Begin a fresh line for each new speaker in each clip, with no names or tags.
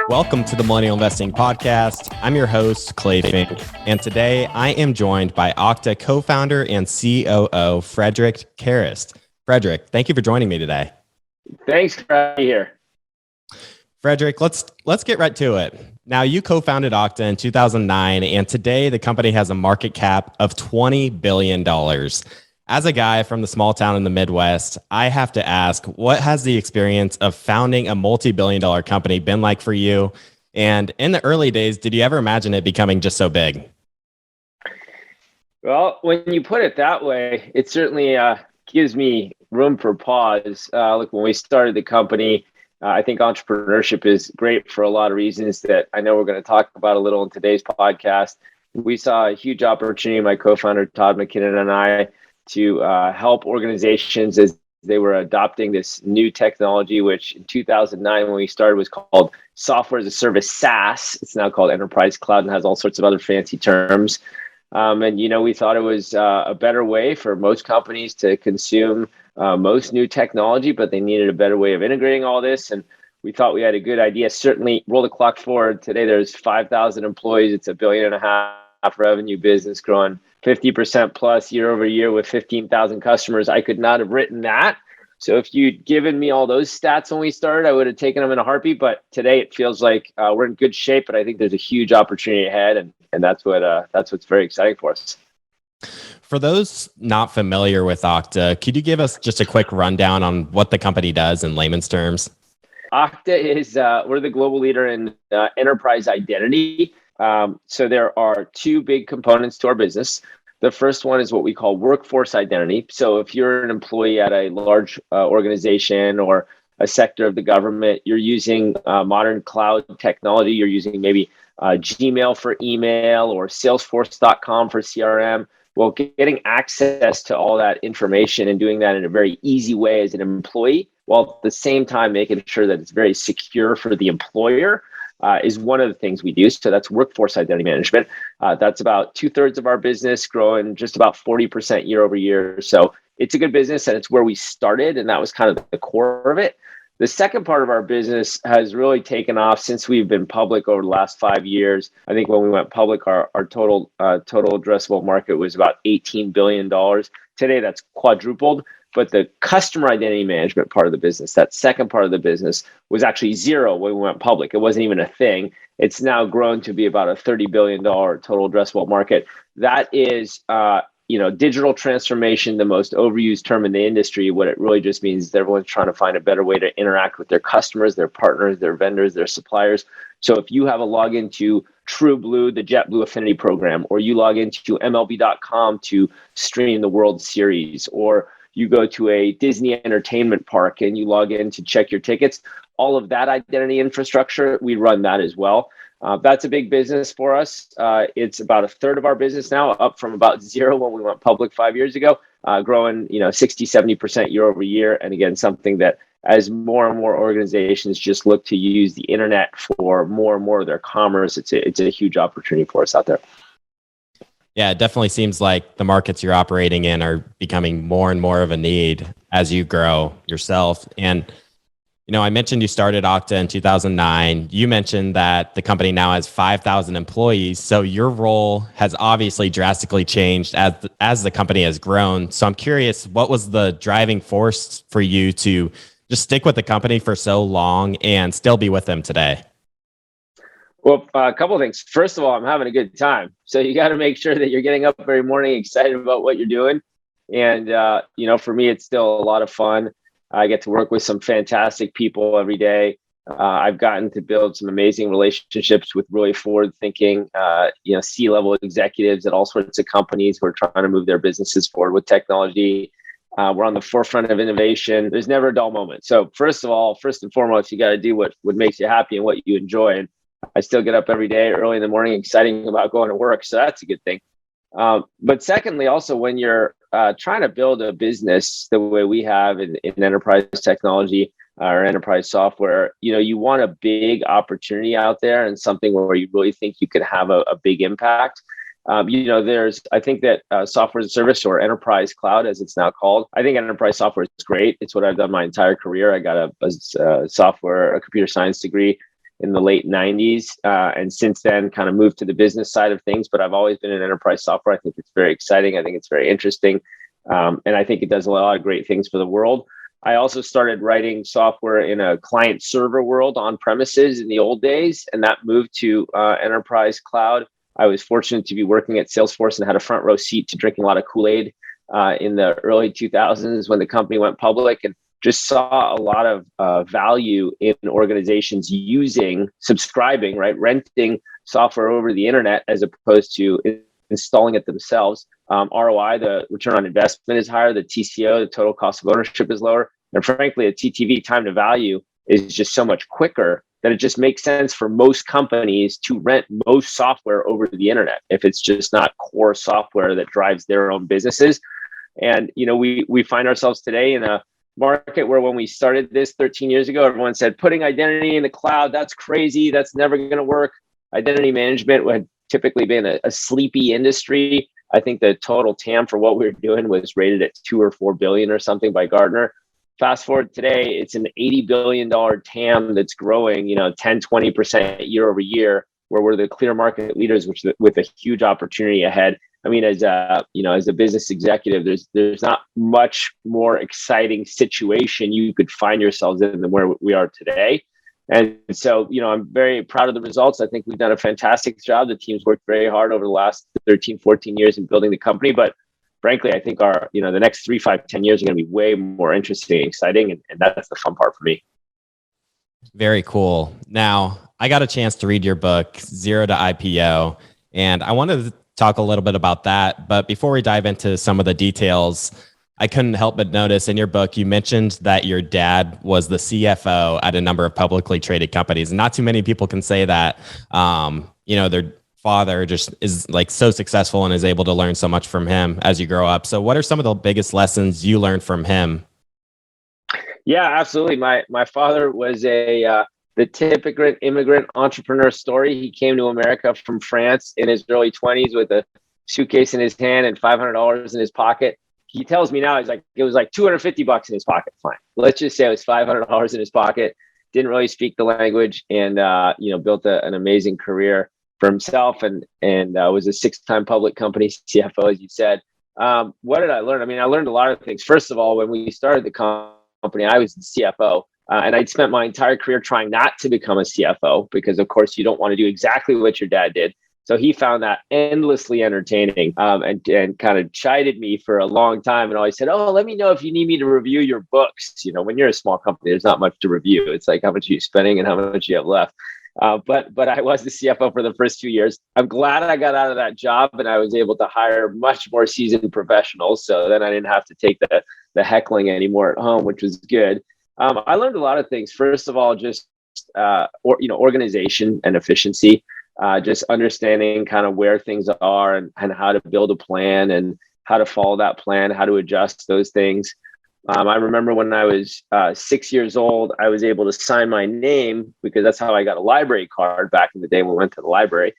Welcome to the Millennial Investing Podcast. I'm your host, Clay Finck, and today I am joined by Okta co-founder and COO, Frederic Kerrest. Frederic, thank you for joining me today.
Thanks for having me here.
Frederic, let's get right to it. Now, you co-founded Okta in 2009, and today the company has a market cap of $20 billion. As a guy from the small town in the Midwest, I have to ask, what has the experience of founding a multi-billion-dollar company been like for you? And in the early days, did you ever imagine it becoming just so big?
Well, when you put it that way, it certainly gives me room for pause. Look, when we started the company, I think entrepreneurship is great for a lot of reasons that I know we're going to talk about a little in today's podcast. We saw a huge opportunity, my co-founder, Todd McKinnon, and I, to help organizations as they were adopting this new technology, which in 2009, when we started, was called Software as a Service, SaaS. It's now called Enterprise Cloud and has all sorts of other fancy terms. We thought it was a better way for most companies to consume most new technology, but they needed a better way of integrating all this. And we thought we had a good idea. Certainly, roll the clock forward. Today, there's 5,000 employees. It's $1.5 billion revenue business growing 50% plus year over year with 15,000 customers. I could not have written that. So if you'd given me all those stats when we started, I would have taken them in a heartbeat. But today it feels like we're in good shape, but I think there's a huge opportunity ahead, and that's what's very exciting for us.
For those not familiar with Okta, could you give us just a quick rundown on what the company does in layman's terms?
Okta is we're the global leader in enterprise identity. So there are two big components to our business. The first one is what we call workforce identity. So if you're an employee at a large organization or a sector of the government, you're using modern cloud technology. You're using maybe Gmail for email or Salesforce.com for CRM. Well, getting access to all that information and doing that in a very easy way as an employee, while at the same time making sure that it's very secure for the employer, is one of the things we do. So that's workforce identity management. That's about 2/3 of our business, growing just about 40% year over year. So it's a good business, and it's where we started, and that was kind of the core of it. The second part of our business has really taken off since we've been public over the last 5 years. I think when we went public, our total addressable market was about $18 billion. Today, that's quadrupled. But the customer identity management part of the business, that second part of the business, was actually zero when we went public. It wasn't even a thing. It's now grown to be about a $30 billion total addressable market. That is, digital transformation, the most overused term in the industry. What it really just means is everyone's trying to find a better way to interact with their customers, their partners, their vendors, their suppliers. So if you have a login to TrueBlue, the JetBlue affinity program, or you log into MLB.com to stream the World Series, or you go to a Disney entertainment park and you log in to check your tickets, all of that identity infrastructure, we run that as well. That's a big business for us. It's about 1/3 of our business now, up from about zero when we went public 5 years ago, growing 60, 70% year over year. And again, something that as more and more organizations just look to use the internet for more and more of their commerce, it's a huge opportunity for us out there.
Yeah, it definitely seems like the markets you're operating in are becoming more and more of a need as you grow yourself. And, I mentioned you started Okta in 2009. You mentioned that the company now has 5,000 employees. So your role has obviously drastically changed as the company has grown. So I'm curious, what was the driving force for you to just stick with the company for so long and still be with them today?
Well, a couple of things. First of all, I'm having a good time. So you got to make sure that you're getting up every morning excited about what you're doing. And, for me, it's still a lot of fun. I get to work with some fantastic people every day. I've gotten to build some amazing relationships with really forward-thinking, C-level executives at all sorts of companies who are trying to move their businesses forward with technology. We're on the forefront of innovation. There's never a dull moment. So first and foremost, you got to do what makes you happy and what you enjoy. And I still get up every day early in the morning, excited about going to work. So that's a good thing. But secondly, also, when you're trying to build a business the way we have in enterprise technology or enterprise software, you want a big opportunity out there and something where you really think you can have a big impact. I think that software as a service, or enterprise cloud, as it's now called, I think enterprise software is great. It's what I've done my entire career. I got a computer science degree. in the late 90s. And since then, kind of moved to the business side of things. But I've always been in enterprise software. I think it's very exciting. I think it's very interesting. And I think it does a lot of great things for the world. I also started writing software in a client server world on premises in the old days, and that moved to enterprise cloud. I was fortunate to be working at Salesforce and had a front row seat to drinking a lot of Kool-Aid in the early 2000s when the company went public, and just saw a lot of value in organizations subscribing, right, renting software over the internet as opposed to installing it themselves. ROI, the return on investment, is higher. The TCO, the total cost of ownership, is lower. And frankly, a TTV, time to value, is just so much quicker that it just makes sense for most companies to rent most software over the internet if it's just not core software that drives their own businesses. And we find ourselves today in a market where when we started this 13 years ago, everyone said putting identity in the cloud, that's crazy, that's never going to work. Identity management had typically been a sleepy industry. I think the total TAM for what we were doing was rated at 2 or 4 billion or something by Gartner. Fast forward today, it's an $80 billion TAM that's growing, 10-20% year over year, where we're the clear market leaders, with a huge opportunity ahead. I mean, as a business executive, there's not much more exciting situation you could find yourselves in than where we are today. And so, I'm very proud of the results. I think we've done a fantastic job. The team's worked very hard over the last 13, 14 years in building the company. But frankly, I think the next 3, 5, 10 years are going to be way more interesting and exciting. And that's the fun part for me.
Very cool. Now, I got a chance to read your book, Zero to IPO, and I wanted to talk a little bit about that. But before we dive into some of the details, I couldn't help but notice in your book, you mentioned that your dad was the CFO at a number of publicly traded companies. And not too many people can say that, their father just is like so successful and is able to learn so much from him as you grow up. So what are some of the biggest lessons you learned from him?
Yeah, absolutely. My father was the typical immigrant entrepreneur story. He came to America from France in his early 20s with a suitcase in his hand and $500 in his pocket. He tells me now, it was like $250 in his pocket. Fine. Let's just say it was $500 in his pocket. Didn't really speak the language, and built an amazing career for himself, and was a 6-time public company CFO, as you said. What did I learn? I mean, I learned a lot of things. First of all, when we started the company, I was the CFO, and I'd spent my entire career trying not to become a CFO because, of course, you don't want to do exactly what your dad did. So he found that endlessly entertaining, and kind of chided me for a long time, and always said, "Oh, let me know if you need me to review your books." When you're a small company, there's not much to review. It's like how much are you spending and how much you have left. But I was the CFO for the first 2 years. I'm glad I got out of that job and I was able to hire much more seasoned professionals. So then I didn't have to take the heckling anymore at home, which was good. I learned a lot of things. First of all, just organization and efficiency. Just understanding kind of where things are and how to build a plan and how to follow that plan, how to adjust those things. I remember when I was 6 years old, I was able to sign my name because that's how I got a library card back in the day when we went to the library.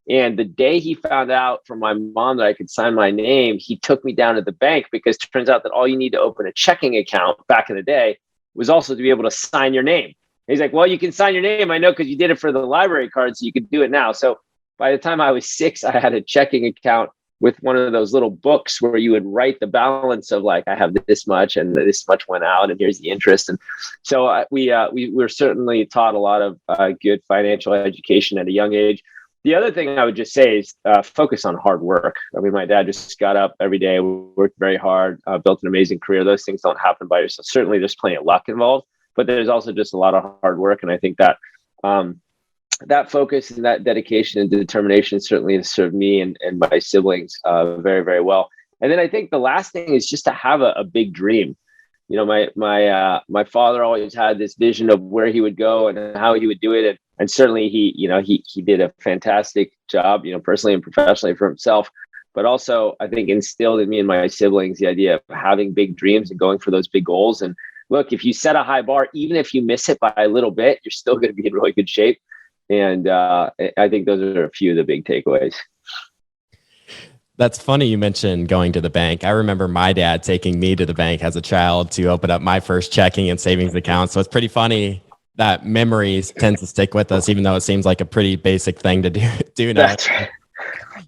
And the day he found out from my mom that I could sign my name, he took me down to the bank, because it turns out that all you need to open a checking account back in the day was also to be able to sign your name. He's like, "Well, you can sign your name. I know because you did it for the library card, so you could do it now." So by the time I was 6, I had a checking account with one of those little books where you would write the balance of like, I have this much and this much went out and here's the interest. And so we were certainly taught a lot of good financial education at a young age. The other thing I would just say is focus on hard work. I mean, my dad just got up every day, worked very hard, built an amazing career. Those things don't happen by yourself. Certainly there's plenty of luck involved, but there's also just a lot of hard work. And I think that that focus and that dedication and determination certainly has served me and my siblings very, very well. And then I think the last thing is just to have a big dream. My father always had this vision of where he would go and how he would do it. And certainly he did a fantastic job, personally and professionally for himself. But also, I think instilled in me and my siblings the idea of having big dreams and going for those big goals. And look, if you set a high bar, even if you miss it by a little bit, you're still going to be in really good shape. And I think those are a few of the big takeaways.
That's funny you mentioned going to the bank. I remember my dad taking me to the bank as a child to open up my first checking and savings account. So it's pretty funny that memories tends to stick with us, even though it seems like a pretty basic thing to do now.
That's right.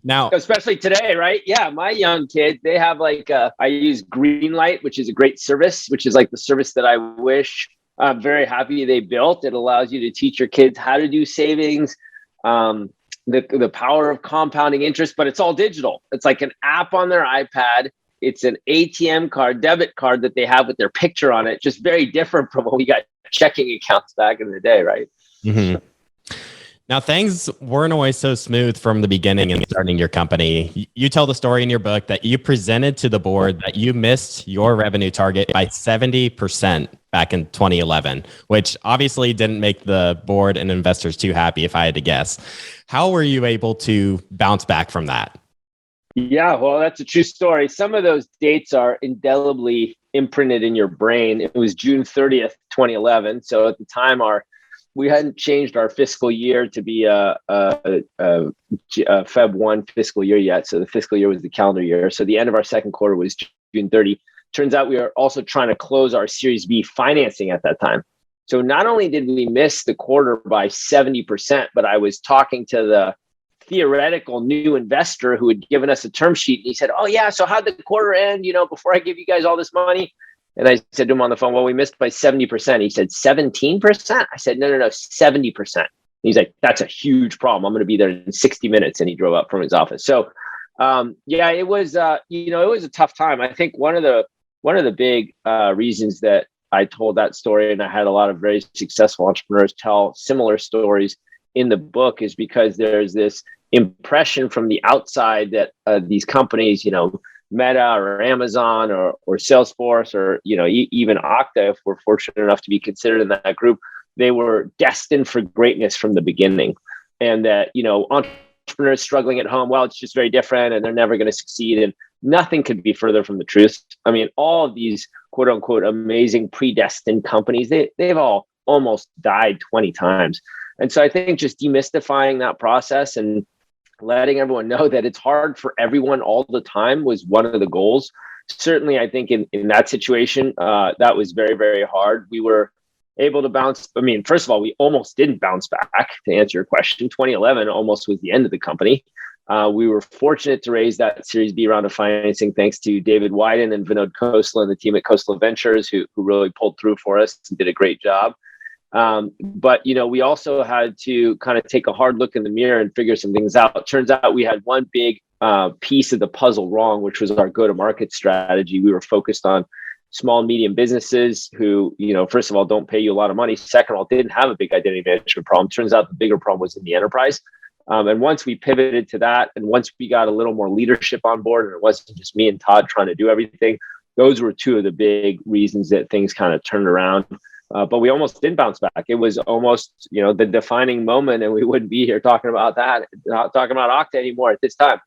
Now,
Especially today, right? Yeah, my young kids, they have like, I use Greenlight, which is a great service, which is like the service that I wish I'm very happy they built. It allows you to teach your kids how to do savings, the power of compounding interest, but it's all digital. It's like an app on their iPad. It's an ATM card, debit card that they have with their picture on it, just very different from when we got checking accounts back in the day, right?
mhm. Now, things weren't always so smooth from the beginning in starting your company. You tell the story in your book that you presented to the board that you missed your revenue target by 70% back in 2011, which obviously didn't make the board and investors too happy, if I had to guess. How were you able to bounce back from that?
Yeah, well, that's a true story. Some of those dates are indelibly imprinted in your brain. It was June 30th, 2011. So at the time, we hadn't changed our fiscal year to be a Feb 1 fiscal year yet. So the fiscal year was the calendar year. So the end of our second quarter was June 30. Turns out we were also trying to close our Series B financing at that time. So not only did we miss the quarter by 70%, but I was talking to the theoretical new investor who had given us a term sheet. And he said, "Oh yeah, so how'd the quarter end, before I give you guys all this money?" And I said to him on the phone, "Well, we missed by 70%. He said, 17%? I said, no, 70%. He's like, "That's a huge problem. I'm going to be there in 60 minutes. And he drove up from his office. So yeah, it was, it was a tough time. I think one of the big reasons that I told that story, and I had a lot of very successful entrepreneurs tell similar stories in the book, is because there's this impression from the outside that these companies, Meta or Amazon or Salesforce or even Okta, if we're fortunate enough to be considered in that group, they were destined for greatness from the beginning, and that entrepreneurs struggling at home, well, it's just very different, and they're never going to succeed. And nothing could be further from the truth. I mean, all of these quote unquote amazing predestined companies, they've all almost died 20 times. And so I think just demystifying that process and letting everyone know that it's hard for everyone all the time was one of the goals. Certainly, I think in that situation, that was very, very hard. We were able to bounce. I mean, first of all, we almost didn't bounce back, to answer your question. 2011 almost was the end of the company. We were fortunate to raise that Series B round of financing thanks to David Wyden and Vinod Khosla and the team at Khosla Ventures, who really pulled through for us and did a great job. But we also had to kind of take a hard look in the mirror and figure some things out. It turns out we had one big piece of the puzzle wrong, which was our go-to-market strategy. We were focused on small and medium businesses who, first of all, don't pay you a lot of money. Second of all, didn't have a big identity management problem. Turns out the bigger problem was in the enterprise. And once we pivoted to that, and once we got a little more leadership on board, and it wasn't just me and Todd trying to do everything, those were two of the big reasons that things kind of turned around. But we almost didn't bounce back. It was almost, the defining moment, and we wouldn't be here talking about that, not talking about Okta anymore at this time.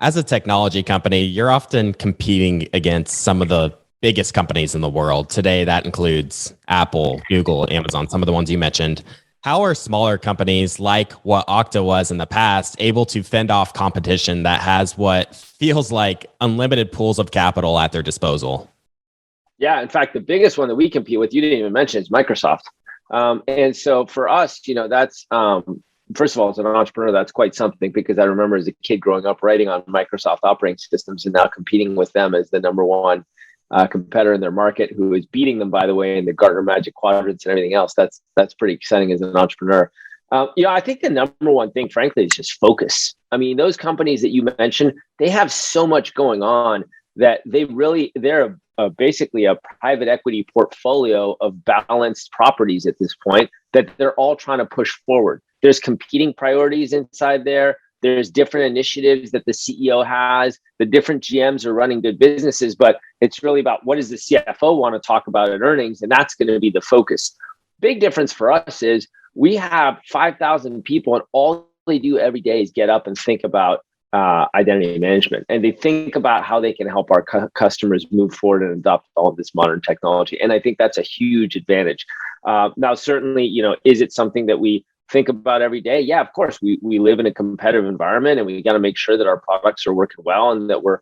As a technology company, you're often competing against some of the biggest companies in the world. Today, that includes Apple, Google, Amazon, some of the ones you mentioned. How are smaller companies like what Okta was in the past able to fend off competition that has what feels like unlimited pools of capital at their disposal?
Yeah, in fact, the biggest one that we compete with, you didn't even mention, is Microsoft. And so for us, that's, first of all, as an entrepreneur, that's quite something, because I remember as a kid growing up writing on Microsoft operating systems and now competing with them as the number one competitor in their market, who is beating them, by the way, in the Gartner Magic Quadrants and everything else. That's pretty exciting as an entrepreneur. I think the number one thing, frankly, is just focus. I mean, those companies that you mentioned, they have so much going on that they're basically a private equity portfolio of balanced properties at this point that they're all trying to push forward. There's competing priorities inside there. There's different initiatives that the CEO has. The different GMs are running good businesses, but it's really about what does the CFO want to talk about at earnings, and that's going to be the focus. Big difference for us is we have 5,000 people, and all they do every day is get up and think about identity management, and they think about how they can help our customers move forward and adopt all of this modern technology. And I think that's a huge advantage. Now, certainly, is it something that we think about every day? Yeah, of course. We live in a competitive environment, and we got to make sure that our products are working well and that we're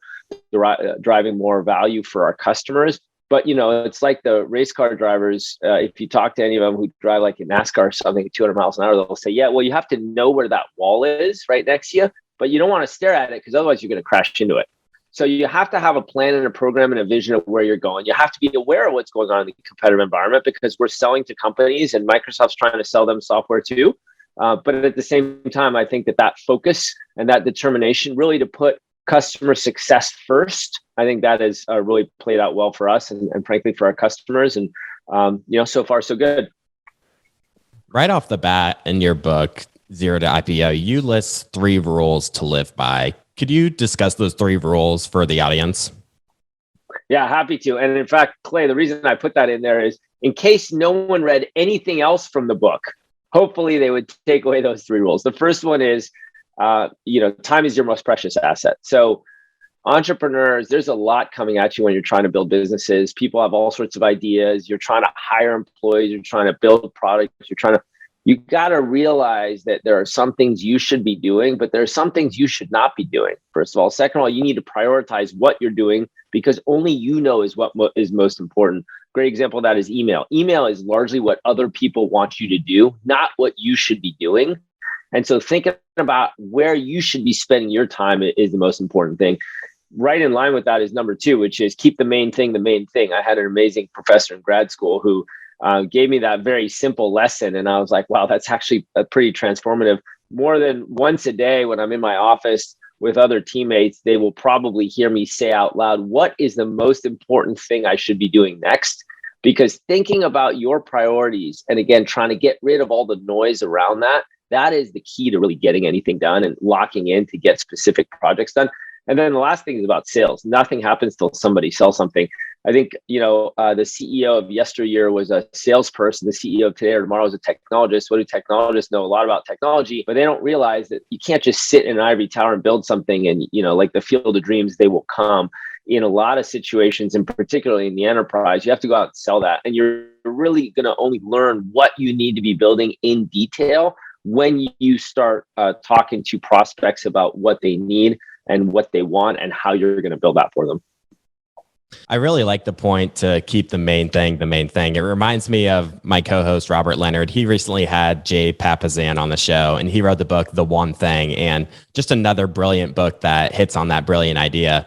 driving more value for our customers. But it's like the race car drivers. If you talk to any of them who drive like in NASCAR or something at 200 miles an hour, they'll say, yeah, well, you have to know where that wall is right next to you, but you don't want to stare at it because otherwise you're going to crash into it. So you have to have a plan and a program and a vision of where you're going. You have to be aware of what's going on in the competitive environment because we're selling to companies and Microsoft's trying to sell them software too. But at the same time, I think that focus and that determination really to put customer success first, I think that has really played out well for us and frankly for our customers. And, so far, so good.
Right off the bat in your book, Zero to IPO, you list 3 rules to live by. Could you discuss those 3 rules for the audience?
Yeah, happy to. And in fact, Clay, the reason I put that in there is in case no one read anything else from the book, hopefully they would take away those 3 rules. The first one is, time is your most precious asset. So entrepreneurs, there's a lot coming at you when you're trying to build businesses. People have all sorts of ideas. You're trying to hire employees. You're trying to build products. You got to realize that there are some things you should be doing, but there are some things you should not be doing. First of all. Second of all, you need to prioritize what you're doing because only you know is what is most important. Great example of that is email. Email is largely what other people want you to do, not what you should be doing. And so thinking about where you should be spending your time is the most important thing. Right in line with that is number 2, which is keep the main thing the main thing. I had an amazing professor in grad school who gave me that very simple lesson. And I was like, wow, that's actually a pretty transformative. More than once a day when I'm in my office with other teammates, they will probably hear me say out loud, what is the most important thing I should be doing next? Because thinking about your priorities and again, trying to get rid of all the noise around that is the key to really getting anything done and locking in to get specific projects done. And then the last thing is about sales. Nothing happens till somebody sells something. I think, the CEO of yesteryear was a salesperson. The CEO of today or tomorrow is a technologist. What do technologists know? A lot about technology, but they don't realize that you can't just sit in an ivory tower and build something and, like the field of dreams, they will come. In a lot of situations, and particularly in the enterprise, you have to go out and sell that. And you're really going to only learn what you need to be building in detail when you start talking to prospects about what they need and what they want and how you're going to build that for them.
I really like the point to keep the main thing the main thing. It reminds me of my co-host, Robert Leonard. He recently had Jay Papasan on the show, and he wrote the book, The One Thing, and just another brilliant book that hits on that brilliant idea.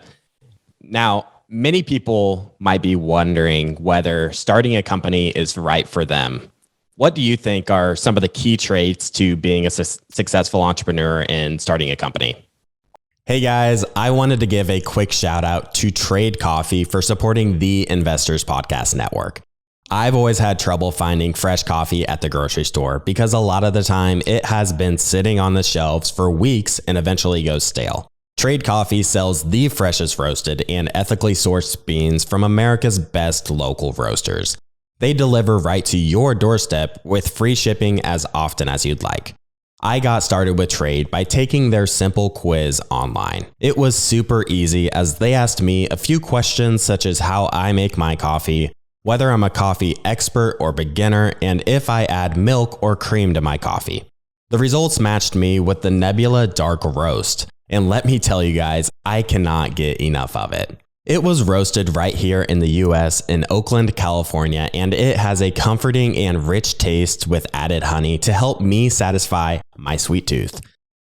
Now, many people might be wondering whether starting a company is right for them. What do you think are some of the key traits to being a successful entrepreneur and starting a company? Hey guys, I wanted to give a quick shout out to Trade Coffee for supporting the Investors Podcast Network. I've always had trouble finding fresh coffee at the grocery store because a lot of the time it has been sitting on the shelves for weeks and eventually goes stale. Trade Coffee sells the freshest roasted and ethically sourced beans from America's best local roasters. They deliver right to your doorstep with free shipping as often as you'd like. I got started with Trade by taking their simple quiz online. It was super easy as they asked me a few questions such as how I make my coffee, whether I'm a coffee expert or beginner, and if I add milk or cream to my coffee. The results matched me with the Nebula Dark Roast, and let me tell you guys, I cannot get enough of it. It was roasted right here in the US in Oakland, California, and it has a comforting and rich taste with added honey to help me satisfy my sweet tooth.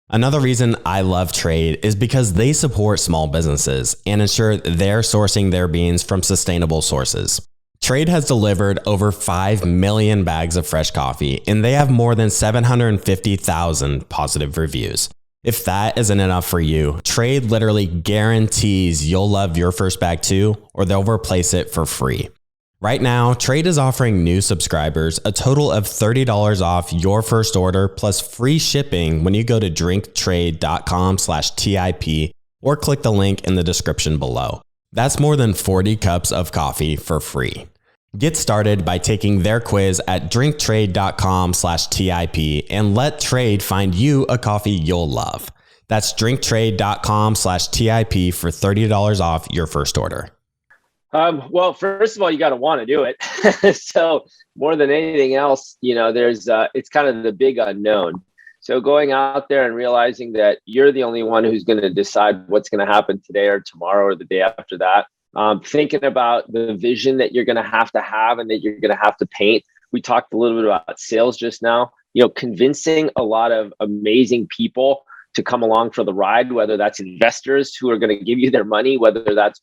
Another reason I love Trade is because they support small businesses and ensure they're sourcing their beans from sustainable sources. Trade has delivered over 5 million bags of fresh coffee, and they have more than 750,000 positive reviews. If that isn't enough for you, Trade literally guarantees you'll love your first bag too, or they'll replace it for free. Right now, Trade is offering new subscribers a total of $30 off your first order plus free shipping when you go to drinktrade.com/TIP or click the link in the description below. That's more than 40 cups of coffee for free. Get started by taking their quiz at drinktrade.com/TIP and let Trade find you a coffee you'll love. That's drinktrade.com/TIP for $30 off your first order.
Well, first of all, you got to want to do it. So more than anything else, there's it's kind of the big unknown. So going out there and realizing that you're the only one who's going to decide what's going to happen today or tomorrow or the day after that. thinking about the vision that you're going to have and that you're going to have to paint. We talked a little bit about sales just now, convincing a lot of amazing people to come along for the ride, whether that's investors who are going to give you their money, whether that's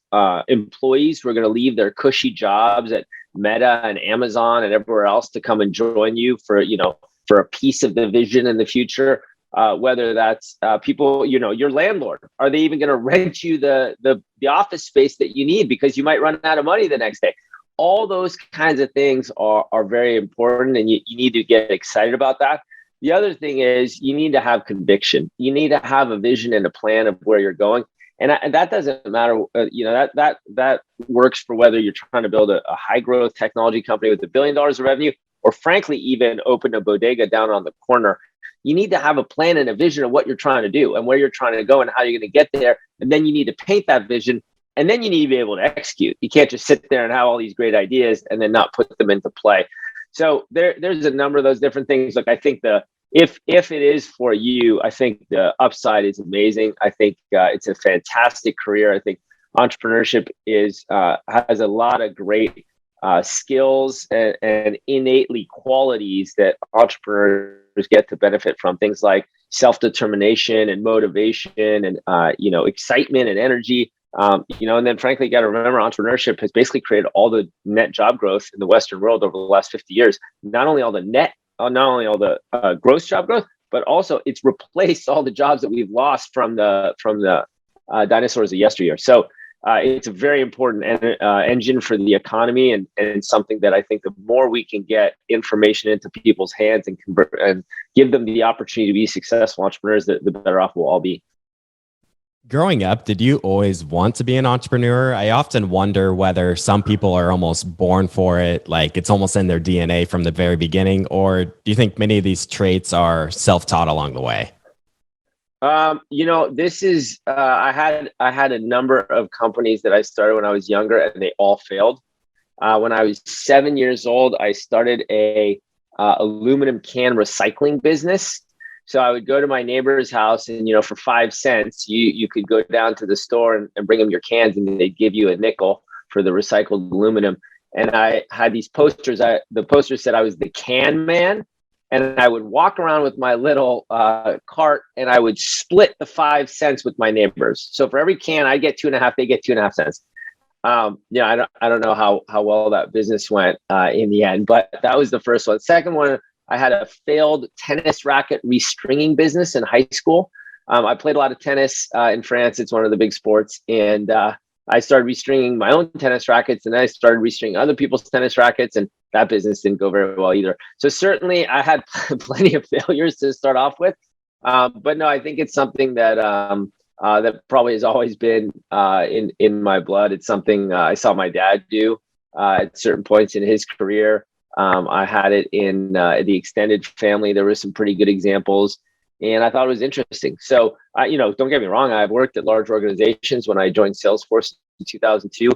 employees who are going to leave their cushy jobs at Meta and Amazon and everywhere else to come and join you for a piece of the vision in the future. Whether that's people, your landlord, are they even going to rent you the office space that you need because you might run out of money the next day? All those kinds of things are very important, and you need to get excited about that. The other thing is you need to have conviction. You need to have a vision and a plan of where you're going. And that doesn't matter. That works for whether you're trying to build a high growth technology company with $1 billion of revenue, or frankly, even open a bodega down on the corner. You need to have a plan and a vision of what you're trying to do and where you're trying to go and how you're going to get there. And then you need to paint that vision, and then you need to be able to execute. You can't just sit there and have all these great ideas and then not put them into play. So there's a number of those different things. Look, I think if it is for you, I think the upside is amazing. I think it's a fantastic career. I think entrepreneurship has a lot of great skills and innately qualities that entrepreneurs get to benefit from. Things like self-determination and motivation and excitement and energy. And then frankly, you got to remember, entrepreneurship has basically created all the net job growth in the Western world over the last 50 years. Not only all the gross job growth, but also it's replaced all the jobs that we've lost from the dinosaurs of yesteryear. So it's a very important engine for the economy, and something that I think the more we can get information into people's hands and convert and give them the opportunity to be successful entrepreneurs, the better off we'll all be.
Growing up, did you always want to be an entrepreneur? I often wonder whether some people are almost born for it, like it's almost in their DNA from the very beginning, or do you think many of these traits are self-taught along the way?
This is I had a number of companies that I started when I was younger, and they all failed. When I was 7 years old, I started a aluminum can recycling business. So I would go to my neighbor's house, and for 5 cents, you could go down to the store and bring them your cans, and they'd give you a nickel for the recycled aluminum. And I had these posters. The poster said I was the can man. And I would walk around with my little cart, and I would split the 5 cents with my neighbors. So for every can, I get 2.5, they get 2.5 cents. I don't know how well that business went in the end, but that was the first one. Second one, I had a failed tennis racket restringing business in high school. I played a lot of tennis in France. It's one of the big sports. And I started restringing my own tennis rackets, and then I started restringing other people's tennis rackets, and that business didn't go very well either. So certainly I had plenty of failures to start off with. But no, I think it's something that that probably has always been in my blood. It's something I saw my dad do at certain points in his career. I had it in the extended family. There were some pretty good examples, and I thought it was interesting. So, don't get me wrong. I've worked at large organizations. When I joined Salesforce in 2002,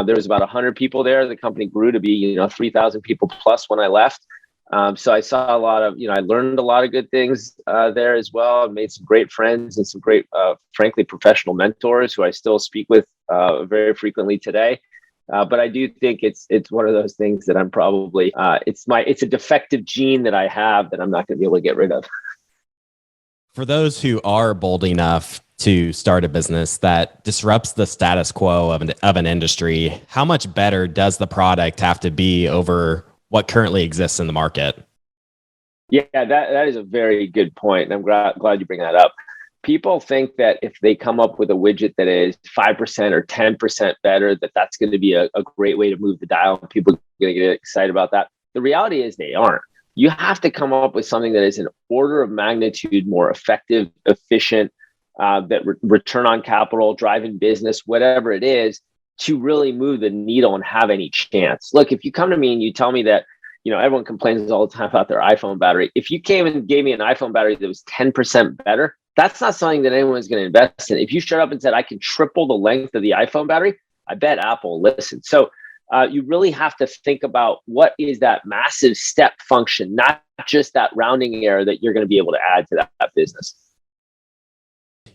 there was about 100 people there. The company grew to be, 3,000 people plus when I left. So I saw a lot of, I learned a lot of good things there as well. I made some great friends and some great, frankly, professional mentors who I still speak with very frequently today. But I do think it's one of those things that I'm probably, it's a defective gene that I have that I'm not going to be able to get rid of.
For those who are bold enough to start a business that disrupts the status quo of an industry, how much better does the product have to be over what currently exists in the market?
Yeah, that is a very good point. And I'm glad you bring that up. People think that if they come up with a widget that is 5% or 10% better, that's going to be a great way to move the dial, and people are going to get excited about that. The reality is they aren't. You have to come up with something that is an order of magnitude more effective, efficient, that return on capital, driving business, whatever it is, to really move the needle and have any chance. Look, if you come to me and you tell me that, everyone complains all the time about their iPhone battery. If you came and gave me an iPhone battery that was 10% better, that's not something that anyone's going to invest in. If you showed up and said, I can triple the length of the iPhone battery, I bet Apple will listen. So you really have to think about what is that massive step function, not just that rounding error that you're going to be able to add to that business.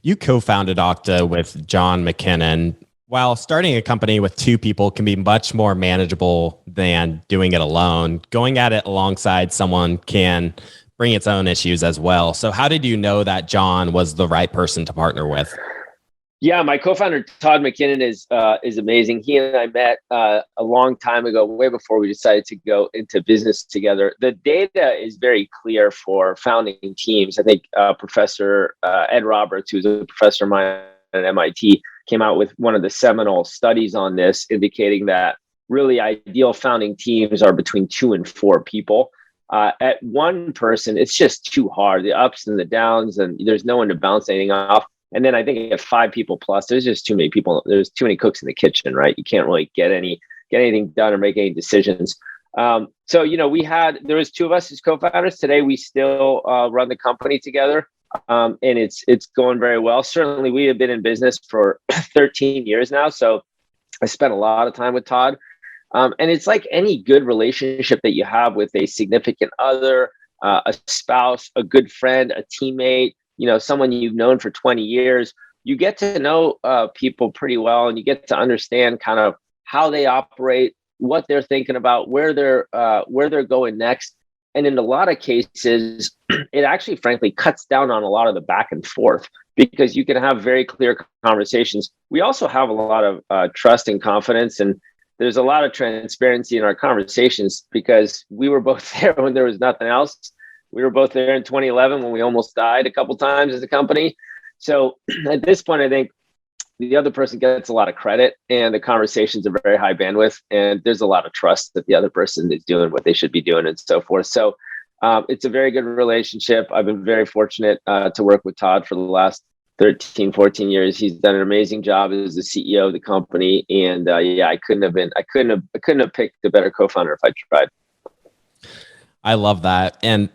You co-founded Okta with John McKinnon. While starting a company with two people can be much more manageable than doing it alone, going at it alongside someone can bring its own issues as well. So how did you know that John was the right person to partner with?
Yeah, my co-founder Todd McKinnon is amazing. He and I met a long time ago, way before we decided to go into business together. The data is very clear for founding teams. I think Professor Ed Roberts, who's a professor of mine at MIT, came out with one of the seminal studies on this, indicating that really ideal founding teams are between 2 and 4 people. At one person, it's just too hard. The ups and the downs, and there's no one to bounce anything off. And then I think at 5 people plus, there's just too many people. There's too many cooks in the kitchen, right? You can't really get anything done or make any decisions. So there was 2 of us as co-founders. Today we still run the company together, and it's going very well. Certainly, we have been in business for 13 years now, so I spent a lot of time with Todd. And it's like any good relationship that you have with a significant other, a spouse, a good friend, a teammate, someone you've known for 20 years. You get to know people pretty well, and you get to understand kind of how they operate, what they're thinking about, where they're going next. And in a lot of cases, it actually, frankly, cuts down on a lot of the back and forth, because you can have very clear conversations. We also have a lot of trust and confidence, and there's a lot of transparency in our conversations, because we were both there when there was nothing else. We were both there in 2011 when we almost died a couple times as a company. So at this point, I think the other person gets a lot of credit, and the conversations are very high bandwidth, and there's a lot of trust that the other person is doing what they should be doing, and so forth. So it's a very good relationship. I've been very fortunate to work with Todd for the last 13, 14 years. He's done an amazing job as the CEO of the company. And I couldn't have picked a better co-founder if I tried.
I love that. And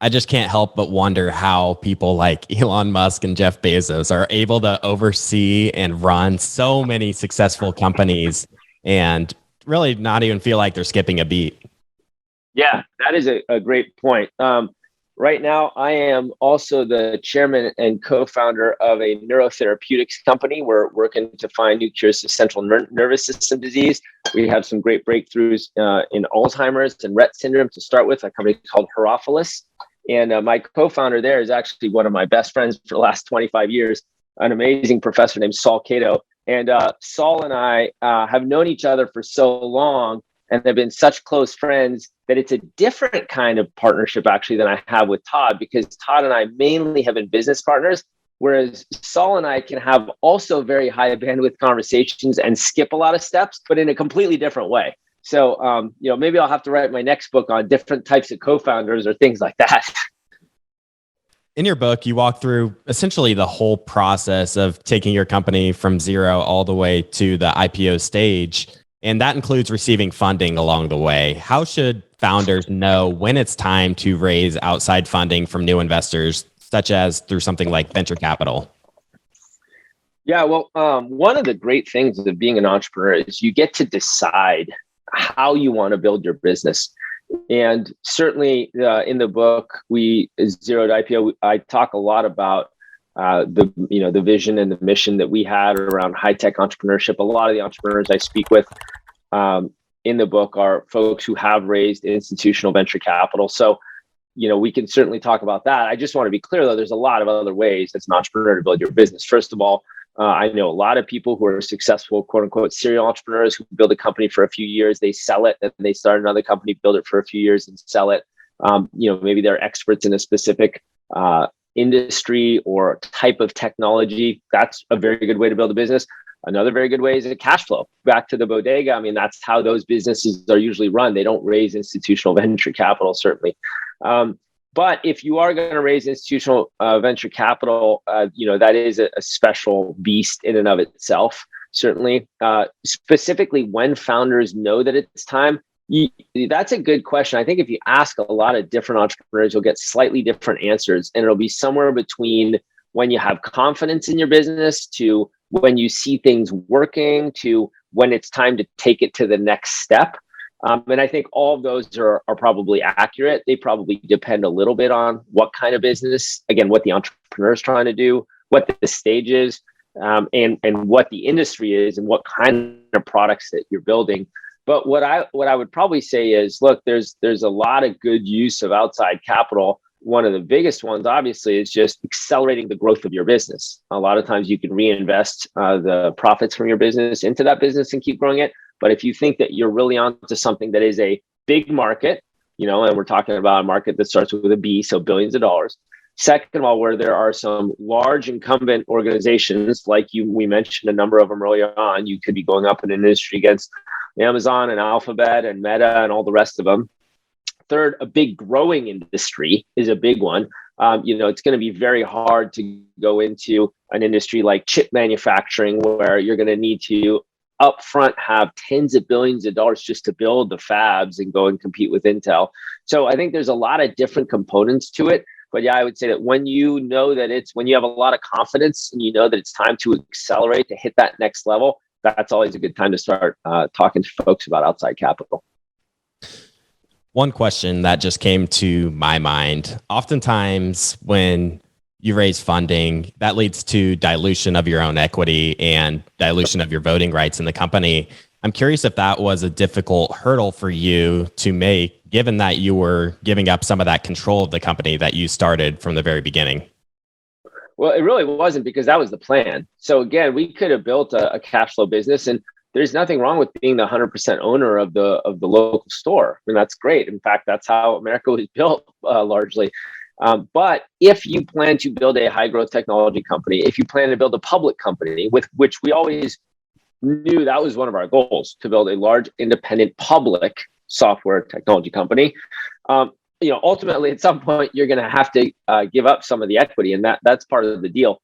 I just can't help but wonder how people like Elon Musk and Jeff Bezos are able to oversee and run so many successful companies and really not even feel like they're skipping a beat.
Yeah, that is a great point. Right now, I am also the chairman and co-founder of a neurotherapeutics company. We're working to find new cures to central nervous system disease. We have some great breakthroughs in Alzheimer's and Rett syndrome to start with, a company called Herophilus. And my co-founder there is actually one of my best friends for the last 25 years, an amazing professor named Saul Cato. And Saul and I have known each other for so long, and they've been such close friends, that it's a different kind of partnership actually than I have with Todd, because Todd and I mainly have been business partners, whereas Saul and I can have also very high bandwidth conversations and skip a lot of steps, but in a completely different way. So, maybe I'll have to write my next book on different types of co-founders or things like that.
In your book, you walk through essentially the whole process of taking your company from zero all the way to the IPO stage. And that includes receiving funding along the way. How should founders know when it's time to raise outside funding from new investors, such as through something like venture capital?
Yeah, well, one of the great things of being an entrepreneur is you get to decide how you want to build your business. And certainly in the book, Zero to IPO, I talk a lot about the vision and the mission that we had around high-tech entrepreneurship. A lot of the entrepreneurs I speak with in the book are folks who have raised institutional venture capital. So, we can certainly talk about that. I just want to be clear, though, there's a lot of other ways as an entrepreneur to build your business. First of all, I know a lot of people who are successful, quote unquote, serial entrepreneurs who build a company for a few years, they sell it, and they start another company, build it for a few years and sell it. Maybe they're experts in a specific industry or type of technology. That's a very good way to build a business. Another very good way is a cash flow. Back to the bodega. I mean, that's how those businesses are usually run. They don't raise institutional venture capital, certainly. But if you are going to raise institutional venture capital, that is a special beast in and of itself, certainly. Specifically, when founders know that it's time, that's a good question. I think if you ask a lot of different entrepreneurs, you'll get slightly different answers. And it'll be somewhere between when you have confidence in your business to when you see things working to when it's time to take it to the next step. And I think all of those are probably accurate. They probably depend a little bit on what kind of business, again, what the entrepreneur is trying to do, what the stage is. and what the industry is and what kind of products that you're building. But what I would probably say is, look, there's a lot of good use of outside capital. One of the biggest ones, obviously, is just accelerating the growth of your business. A lot of times you can reinvest the profits from your business into that business and keep growing it. But if you think that you're really onto something that is a big market, and we're talking about a market that starts with a B, so billions of dollars. Second of all, where there are some large incumbent organizations, like we mentioned a number of them earlier on, you could be going up in an industry against Amazon and Alphabet and Meta and all the rest of them. Third, a big growing industry is a big one. It's going to be very hard to go into an industry like chip manufacturing, where you're going to need to upfront have tens of billions of dollars just to build the fabs and go and compete with Intel. So I think there's a lot of different components to it. But yeah, I would say that when you have a lot of confidence and you know that it's time to accelerate to hit that next level, that's always a good time to start talking to folks about outside capital.
One question that just came to my mind, oftentimes when you raise funding, that leads to dilution of your own equity and dilution of your voting rights in the company. I'm curious if that was a difficult hurdle for you to make, given that you were giving up some of that control of the company that you started from the very beginning.
Well, it really wasn't, because that was the plan. So again, we could have built a cash flow business, and there's nothing wrong with being the 100% owner of the local store. I mean, that's great. In fact, that's how America was built largely. But if you plan to build a high growth technology company, if you plan to build a public company, with which we always knew that was one of our goals, to build a large independent public software technology company, ultimately at some point you're going to have to give up some of the equity, and that's part of the deal.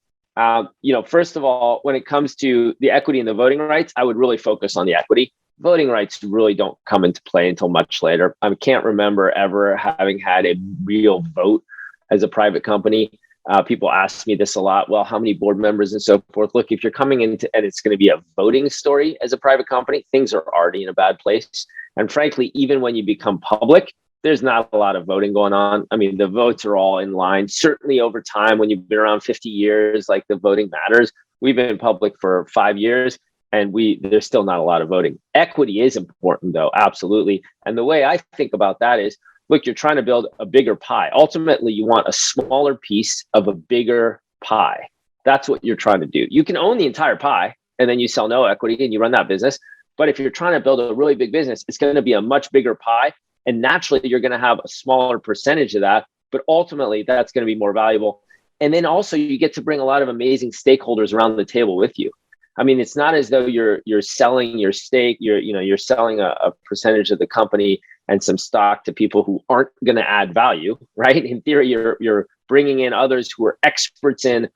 First of all, when it comes to the equity and the voting rights, I would really focus on the equity. Voting rights really don't come into play until much later. I can't remember ever having had a real vote as a private company. People ask me this a lot. Well, how many board members and so forth? Look, if you're coming into and it's going to be a voting story as a private company, things are already in a bad place. And frankly, even when you become public, there's not a lot of voting going on. I mean, the votes are all in line. Certainly over time, when you've been around 50 years, like, the voting matters. We've been public for 5 years, and there's still not a lot of voting. Equity is important, though, absolutely. And the way I think about that is, look, you're trying to build a bigger pie. Ultimately, you want a smaller piece of a bigger pie. That's what you're trying to do. You can own the entire pie, and then you sell no equity and you run that business. But if you're trying to build a really big business, it's going to be a much bigger pie. And naturally, you're going to have a smaller percentage of that. But ultimately, that's going to be more valuable. And then also, you get to bring a lot of amazing stakeholders around the table with you. I mean, it's not as though you're selling your stake. You're selling a percentage of the company and some stock to people who aren't going to add value, right? In theory, you're bringing in others who are experts in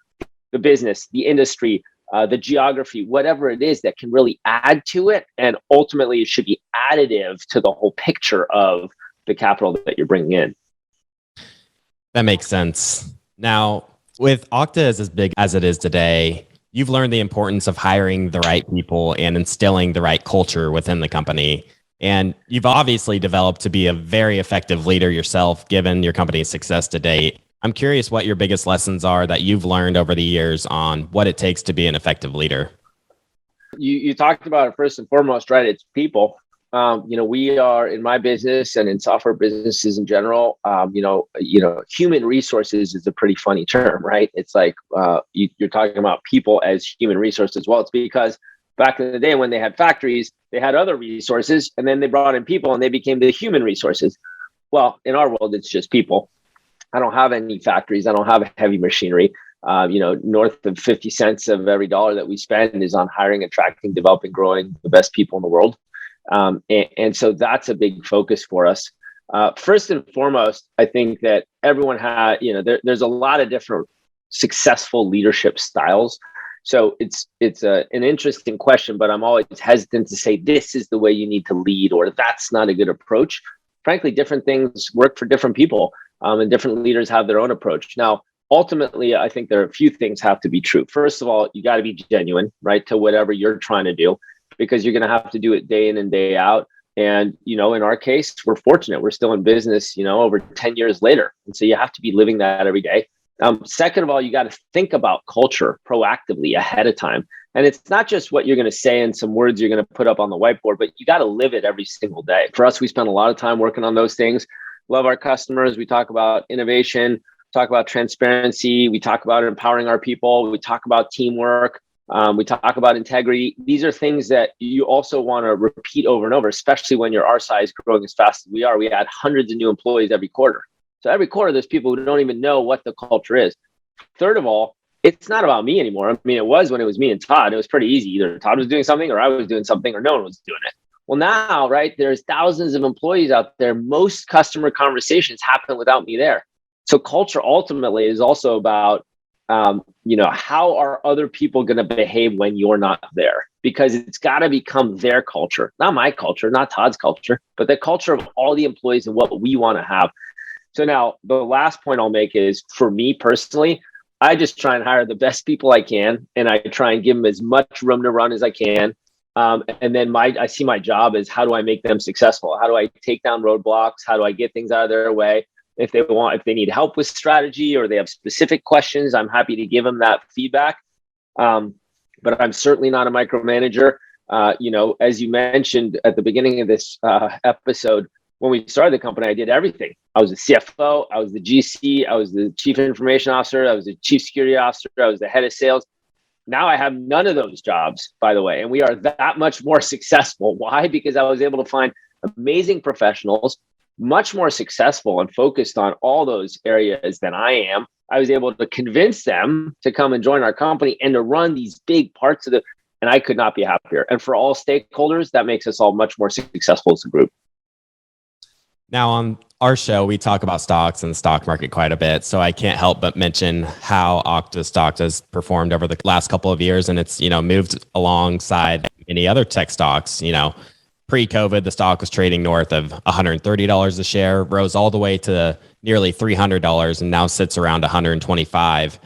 the business, the industry, the geography, whatever it is that can really add to it. And ultimately, it should be additive to the whole picture of the capital that you're bringing in.
That makes sense. Now, with Okta as big as it is today, you've learned the importance of hiring the right people and instilling the right culture within the company. And you've obviously developed to be a very effective leader yourself, given your company's success to date. I'm curious what your biggest lessons are that you've learned over the years on what it takes to be an effective leader.
You talked about it first and foremost, right? It's people. We are, in my business and in software businesses in general, human resources is a pretty funny term, right? It's like you're talking about people as human resources. Well, it's because back in the day when they had factories, they had other resources, and then they brought in people and they became the human resources. Well, in our world, it's just people. I don't have any factories. I don't have heavy machinery. North of 50 cents of every dollar that we spend is on hiring, attracting, developing, growing the best people in the world. And so that's a big focus for us. First and foremost, I think that everyone has, there's a lot of different successful leadership styles. So it's an interesting question, but I'm always hesitant to say this is the way you need to lead or that's not a good approach. Frankly, different things work for different people, and different leaders have their own approach. Now, ultimately, I think there are a few things have to be true. First of all, you got to be genuine, right, to whatever you're trying to do, because you're going to have to do it day in and day out. And, in our case, we're fortunate. We're still in business, over 10 years later. And so you have to be living that every day. Second of all, you got to think about culture proactively ahead of time. And it's not just what you're going to say and some words you're going to put up on the whiteboard, but you got to live it every single day. For us, we spend a lot of time working on those things. Love our customers. We talk about innovation, talk about transparency. We talk about empowering our people. We talk about teamwork. We talk about integrity. These are things that you also want to repeat over and over, especially when you're our size, growing as fast as we are. We add hundreds of new employees every quarter. So every quarter, there's people who don't even know what the culture is. Third of all, it's not about me anymore. I mean, it was when it was me and Todd. It was pretty easy. Either Todd was doing something or I was doing something or no one was doing it. Well, now, right, there's thousands of employees out there. Most customer conversations happen without me there. So culture ultimately is also about, how are other people going to behave when you're not there? Because it's got to become their culture, not my culture, not Todd's culture, but the culture of all the employees and what we want to have. So now the last point I'll make is, for me personally, I just try and hire the best people I can, and I try and give them as much room to run as I can. And then I see my job as, how do I make them successful? How do I take down roadblocks? How do I get things out of their way? If they need help with strategy or they have specific questions, I'm happy to give them that feedback. But I'm certainly not a micromanager. As you mentioned at the beginning of this episode, when we started the company, I did everything. I was the CFO, I was the GC, I was the chief information officer, I was the chief security officer, I was the head of sales. Now I have none of those jobs, by the way, and we are that much more successful. Why? Because I was able to find amazing professionals, much more successful and focused on all those areas than I am. I was able to convince them to come and join our company and to run these big parts of and I could not be happier. And for all stakeholders, that makes us all much more successful as a group.
Now, on our show, we talk about stocks and the stock market quite a bit. So I can't help but mention how Okta stock has performed over the last couple of years. And it's, moved alongside any other tech stocks. Pre-COVID, the stock was trading north of $130 a share, rose all the way to nearly $300 and now sits around $125.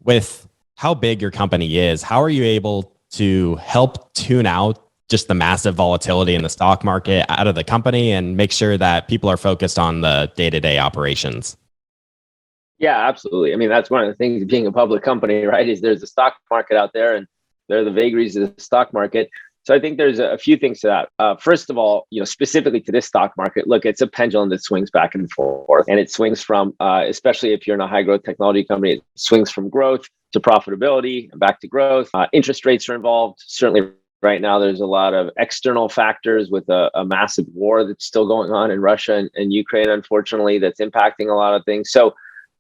With how big your company is, how are you able to help tune out just the massive volatility in the stock market out of the company and make sure that people are focused on the day-to-day operations?
Yeah, absolutely. I mean, that's one of the things of being a public company, right? Is there's a stock market out there and there are the vagaries of the stock market. So I think there's a few things to that. First of all, specifically to this stock market, look, it's a pendulum that swings back and forth, and it swings from, especially if you're in a high growth technology company, it swings from growth to profitability and back to growth. Interest rates are involved. Certainly right now, there's a lot of external factors with a massive war that's still going on in Russia and Ukraine, unfortunately, that's impacting a lot of things. So,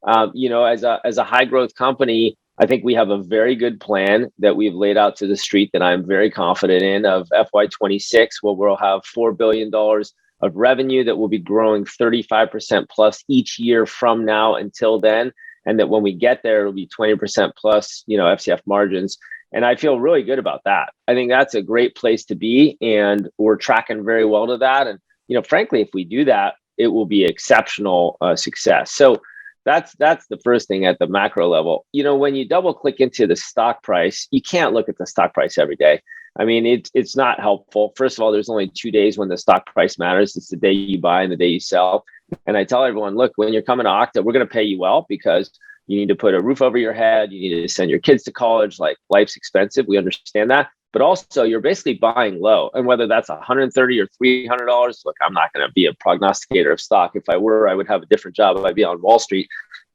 as a high growth company, I think we have a very good plan that we've laid out to the street that I'm very confident in, of FY26, where we'll have $4 billion of revenue that will be growing 35% plus each year from now until then. And that when we get there, it'll be 20% plus, FCF margins. And I feel really good about that. I think that's a great place to be. And we're tracking very well to that. And, frankly, if we do that, it will be exceptional success. So that's the first thing at the macro level. When you double click into the stock price, you can't look at the stock price every day. I mean, it's not helpful. First of all, there's only 2 days when the stock price matters. It's the day you buy and the day you sell. And I tell everyone, look, when you're coming to Okta, we're going to pay you well because you need to put a roof over your head. You need to send your kids to college. Like, life's expensive. We understand that. But also, you're basically buying low. And whether that's $130 or $300, look, I'm not going to be a prognosticator of stock. If I were, I would have a different job. I'd be on Wall Street.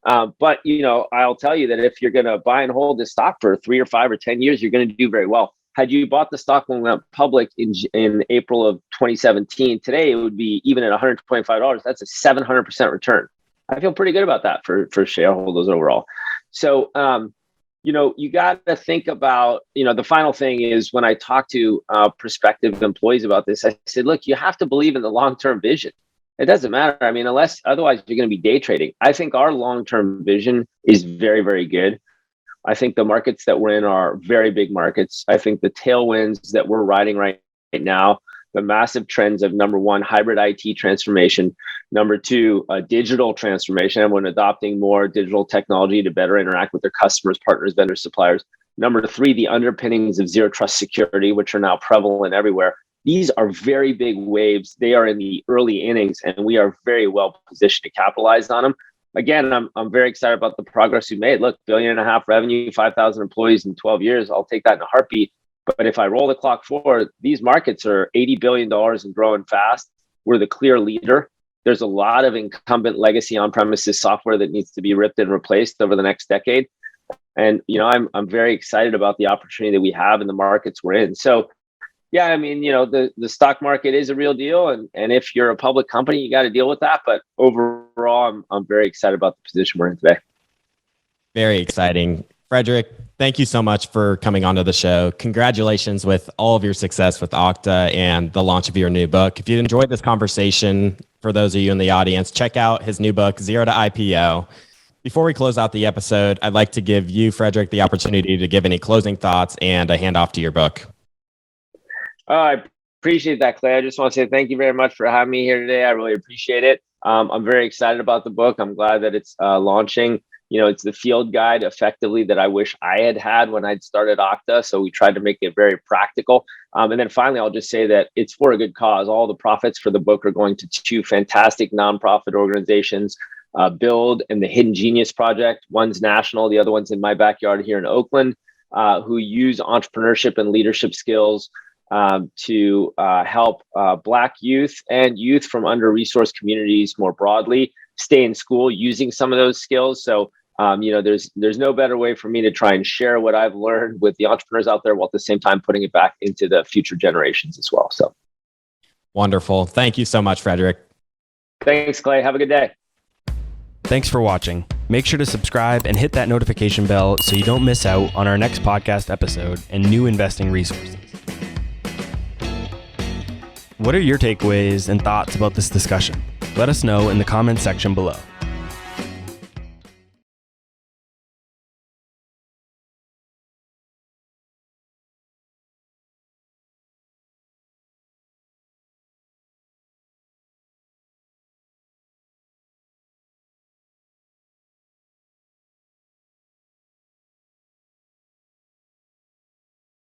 But, I'll tell you that if you're going to buy and hold this stock for 3 or 5 or 10 years, you're going to do very well. Had you bought the stock when we went public in April of 2017, today it would be, even at $125, that's a 700% return. I feel pretty good about that for shareholders overall. So, you got to think about, the final thing is, when I talk to prospective employees about this, I said, look, you have to believe in the long-term vision. It doesn't matter. I mean, otherwise you're going to be day trading. I think our long-term vision is very, very good. I think the markets that we're in are very big markets. I think the tailwinds that we're riding right now, the massive trends of, number one, hybrid IT transformation, number two, digital transformation, everyone adopting more digital technology to better interact with their customers, partners, vendors, suppliers. Number three, the underpinnings of zero trust security, which are now prevalent everywhere. These are very big waves. They are in the early innings, and we are very well positioned to capitalize on them. again, I'm very excited about the progress we made. Look, $1.5 billion revenue, 5,000 employees in 12 years. I'll take that in a heartbeat. But if I roll the clock forward, these markets are $80 billion and growing fast. We're the clear leader. There's a lot of incumbent legacy on-premises software that needs to be ripped and replaced over the next decade. And I'm very excited about the opportunity that we have in the markets we're in. So yeah, I mean, the stock market is a real deal. And if you're a public company, you got to deal with that. But overall, I'm very excited about the position we're in today.
Very exciting. Frederic, thank you so much for coming onto the show. Congratulations with all of your success with Okta and the launch of your new book. If you enjoyed this conversation, for those of you in the audience, check out his new book, Zero to IPO. Before we close out the episode, I'd like to give you, Frederic, the opportunity to give any closing thoughts and a handoff to your book.
I appreciate that, Clay. I just want to say thank you very much for having me here today. I really appreciate it. I'm very excited about the book. I'm glad that it's launching. It's the field guide effectively that I wish I had when I'd started Okta. So we tried to make it very practical. And then finally, I'll just say that it's for a good cause. All the profits for the book are going to two fantastic nonprofit organizations, Build and the Hidden Genius Project. One's national, the other one's in my backyard here in Oakland, who use entrepreneurship and leadership skills to help Black youth and youth from under-resourced communities more broadly stay in school using some of those skills. So, there's no better way for me to try and share what I've learned with the entrepreneurs out there, while at the same time putting it back into the future generations as well. So,
wonderful. Thank you so much, Frederic.
Thanks, Clay. Have a good day.
Thanks for watching. Make sure to subscribe and hit that notification bell so you don't miss out on our next podcast episode and new investing resources. What are your takeaways and thoughts about this discussion? Let us know in the comments section below.